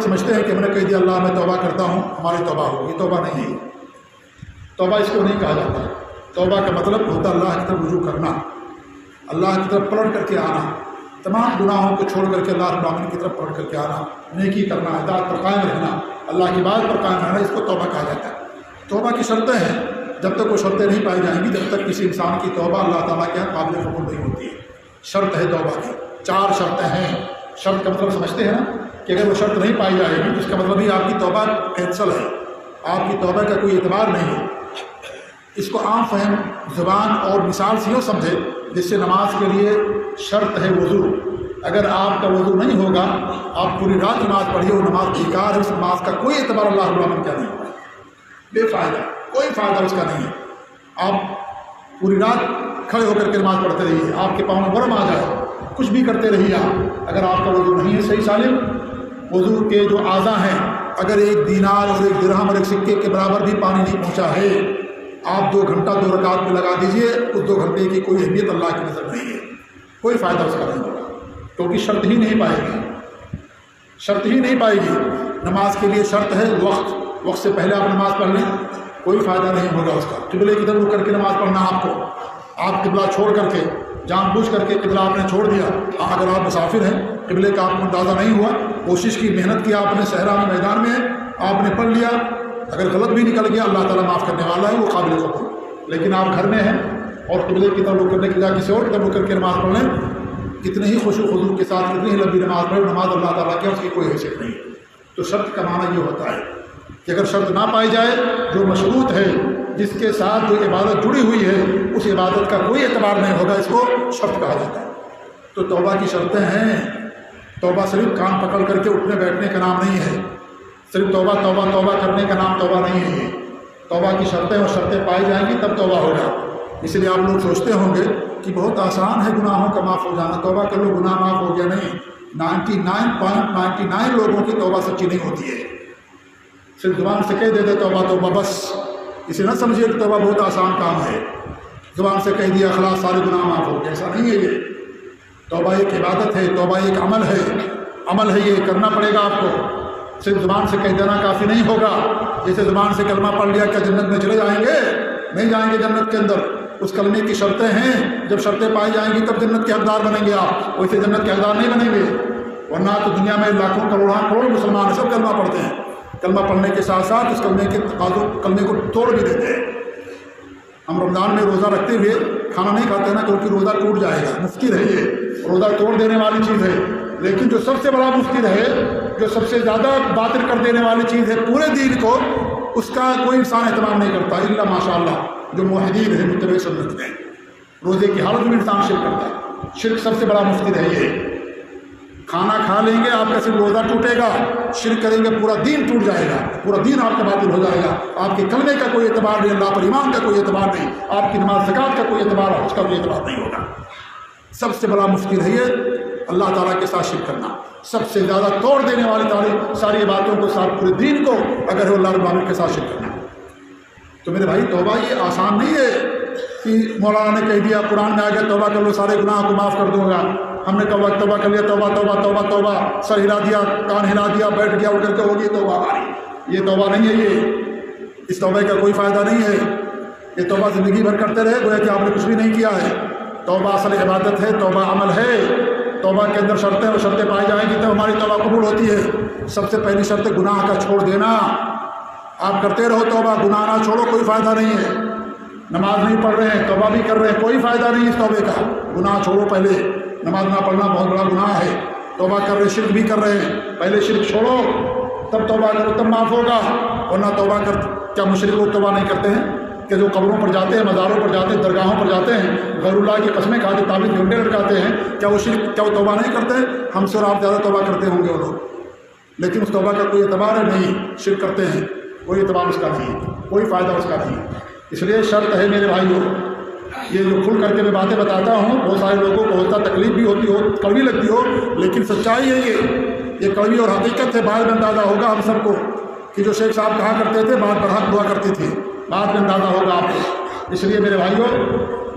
समझते हैं कि हमने कह दिया अल्लाह मैं तौबा करता हूँ हमारी तौबा होगी। तौबा नहीं है, तौबा इसको नहीं कहा जाता। तौबा का मतलब होता है अल्लाह की तरफ रुजू करना, अल्लाह की तरफ पलट करके आना, तमाम गुनाहों को छोड़ करके अल्लाह रब्बुल आलमीन की तरफ पलट करके आना, नेकी करना, इताअत पर कायम रहना, अल्लाह की बात पर कायम रहना, इसको तौबा कहा जाता है। तौबा की शर्तें हैं, जब तक वो शर्तें नहीं पाई जाएंगी जब तक किसी इंसान की तौबा अल्लाह ताला के यहाँ काबिल कबूल नहीं होती है। शर्त है तौबा की, 4 शर्तें हैं। शर्त का मतलब समझते हैं ना कि अगर वो शर्त नहीं पाई जाएगी तो इसका मतलब ही आपकी तौबा कैंसल है, आपकी तौबा का कोई एतबार नहीं है। इसको आम फहम ज़ुबान और मिसाल से यूँ समझे जिससे नमाज के लिए शर्त है वज़ू। अगर आपका वज़ू नहीं होगा, आप पूरी रात नमाज पढ़िए, वो नमाज बेकार है, उस नमाज का कोई एतबार अल्लाह रब्बुल आलमीन का नहीं होगा, बेफ़ायदा, कोई फ़ायदा उसका नहीं है। आप पूरी रात खड़े होकर के नमाज पढ़ते रहिए, आपके पाँव में वर्म आ जाए, कुछ भी करते रहिए आप, अगर आपका वज़ू नहीं है सही सालिम, वज़ू के जो आज़ा हैं अगर 1 दीनार और 1 दिरहम और 1 सिक्के के बराबर भी पानी नहीं पहुँचा है, आप 2 घंटा 2 रकात में लगा दीजिए, उस 2 घंटे की कोई अहमियत अल्लाह की नज़र नहीं है, कोई फ़ायदा उसका नहीं होगा, क्योंकि शर्त ही नहीं पाएगी, शर्त ही नहीं पाएगी। नमाज के लिए शर्त है वक्त से पहले आप नमाज पढ़ लें, कोई फ़ायदा नहीं होगा उसका। किबले की तरफ रुक करके नमाज पढ़ना आपको, आप किबला छोड़ करके जानबूझ करके किबला आपने छोड़ दिया। अगर आप मुसाफिर हैं, किबले का आपको अंदाज़ा नहीं हुआ, कोशिश की, मेहनत की, आपने सहरा में मैदान में आपने पढ़ लिया, अगर गलत भी निकल गया अल्लाह ताला माफ़ करने वाला है, वो काबिल कबूल। लेकिन आप घर में हैं और किबले की तरफ रुक करने की बजाय किसी और की तरफ रुक करके नमाज पढ़ लें, कितने ही खुशू खुजू के साथ कितनी ही लंबी नमाज पढ़े, नमाज अल्लाह ताला की उसकी कोई हैसियत नहीं है। तो शर्त का माना ये होता है कि अगर शर्त ना पाई जाए, जो मशरूत है, जिसके साथ जो इबादत जुड़ी हुई है, उस इबादत का कोई एतबार नहीं होगा, इसको शर्त कहा जाता है। तो तौबा की शर्तें हैं। तौबा सिर्फ कान पकड़ करके उठने बैठने का नाम नहीं है, सिर्फ तौबा तौबा तौबा करने का नाम तौबा नहीं है। तौबा की शर्तें और शर्तें पाई जाएंगी तब तौबा होगा। इसलिए आप लोग सोचते होंगे कि बहुत आसान है गुनाहों का माफ़ हो जाना, तौबा कर लो गुनाह माफ़ हो गया। नहीं, 99.99 लोगों की तौबा सच्ची नहीं होती है। सिर्फ जुबान से कह देते तौबा तौबा, बस इसे ना समझिए कि तौबा बहुत आसान काम है, जुबान से कह दिया खलास सारे गुनाह माफ़ हो गए, ऐसा नहीं है। ये तौबा एक इबादत है, तौबा एक अमल है, अमल है, ये करना पड़ेगा आपको। सिर्फ ज़ुबान से कह देना काफ़ी नहीं होगा। जैसे ज़ुबान से कलमा पढ़ लिया क्या जन्नत में चले जाएंगे? नहीं जाएंगे जन्नत के अंदर। उस कलमे की शर्तें हैं, जब शर्तें पाई जाएंगी तब जन्नत के हकदार बनेंगे आप, वैसे जन्नत के हकदार नहीं बनेंगे। वरना तो दुनिया में लाखों करोड़ मुसलमान सब कलमा पढ़ते हैं, कलमा पढ़ने के साथ साथ उस कलमे को तोड़ भी देते हैं। हम रमज़ान में रोज़ा रखते हुए खाना नहीं खाते ना, क्योंकि रोज़ा टूट जाएगा। मुफ्तिर है ये, रोज़ा तोड़ देने वाली चीज़ है। लेकिन जो सबसे बड़ा मुफ्तिर है, जो सबसे ज़्यादा बातिल कर देने वाली चीज़ है पूरे दीन को, उसका कोई इंसान एहतमाम नहीं करता इल्ला माशाअल्लाह जो मुहद्दिद है, मुत्तबे सुन्नत है। रोज़े की हालत में इंसान शिर्क करता है। शिर्क सबसे बड़ा मुफ्तिर है ये। खाना खा लेंगे आपका सिर्फ रोज़ा टूटेगा, शिर्क करेंगे पूरा दीन टूट जाएगा, पूरा दीन आपका बातिल हो जाएगा। आपके कलमे का कोई एतबार नहीं, अल्लाह पर ईमान का कोई एतबार नहीं, आपकी नमाज ज़कात का कोई एतबार, हज का कोई एतबार नहीं होगा। सबसे बड़ा मुफ्तिर है ये अल्लाह ताला के साथ शिर्क करना। सबसे ज़्यादा तोड़ देने वाली सारी बातों को, सारे पूरे दीन को अगर है अल्लाह रब्बुल आलमीन के साथ शिर्क करना। तो मेरे भाई तौबा ये आसान नहीं है कि मौलाना ने कह दिया कुरान में आ गया तौबा कर लो सारे गुनाह को माफ़ कर दूंगा, हमने तौबा कर लिया, तौबा तौबा तौबा तौबा, सर हिला दिया, कान हिला दिया, बैठ गया, उठ करके होगी तौबा हमारी। ये तौबा नहीं है। ये इस तौबे का कोई फ़ायदा नहीं है। ये तौबा ज़िंदगी भर करते रहे, गोया कि आपने कुछ भी नहीं किया है। तौबा असल इबादत है, तौबा अमल है। तौबा के अंदर शर्तें और शर्तें पाई जाएंगी तब हमारी तौबा कबूल होती है। सबसे पहली शर्त है गुनाह का छोड़ देना। आप करते रहो तौबा, गुनाह ना छोड़ो, कोई फ़ायदा नहीं है। नमाज नहीं पढ़ रहे हैं, तौबा भी कर रहे हैं, कोई फ़ायदा नहीं इस तौबे का। गुनाह छोड़ो पहले, नमाज ना पढ़ना बहुत बड़ा गुनाह है। तौबा कर रहे, शिर्क भी कर रहे हैं, पहले शिर्क छोड़ो तब तौबा करो, तब माफ़ होगा। वरना तौबा कर, क्या मुशरिक लोग तौबा नहीं करते हैं कि जो कब्रों पर जाते हैं, मज़ारों पर जाते हैं, दरगाहों पर जाते हैं, गैरुल्लाह की कसमें खाते, ताबीज़ घंटे लटकाते हैं, क्या वो शिर्क, क्या वो तौबा नहीं करते? हमसे और आप ज़्यादा तौबा करते होंगे वो लोग, लेकिन उस तौबा का कोई एतबार है नहीं। शिर्क करते हैं, कोई एतबार उसका नहीं है, कोई फ़ायदा उसका नहीं है। इसलिए शर्त है मेरे भाइयों, ये जो खुल करके मैं बातें बताता हूँ, बहुत सारे लोगों को होता तकलीफ भी होती हो, कड़वी लगती हो, लेकिन सच्चाई है ये कड़वी और हकीकत है। बाद में अंदाज़ा होगा हम सबको कि जो शेख साहब कहा करते थे बात बढ़ा दुआ करती थी, बाद में अंदाज़ा होगा आपको। इसलिए मेरे भाइयों,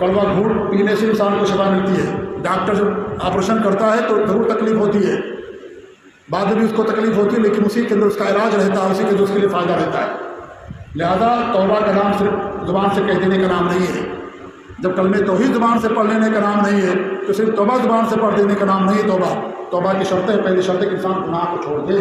कड़वा घूंट पीने से इंसान को शफा मिलती है। डॉक्टर जब ऑपरेशन करता है तो ज़रूर तकलीफ होती है, بعد میں بھی اس کو تکلیف ہوتی ہے، لیکن اسی کے اندر اس کا علاج رہتا ہے، اسی کے اندر اس کے لیے فائدہ رہتا ہے۔ لہذا توبہ کا نام صرف زبان سے کہہ دینے کا نام نہیں ہے۔ جب کلمہ توحید زبان سے پڑھ لینے کا نام نہیں ہے تو صرف توبہ زبان سے پڑھ دینے کا نام نہیں ہے۔ توبہ کی شرط ہے، پہلی شرط ہے کہ انسان گناہ کو چھوڑ دے۔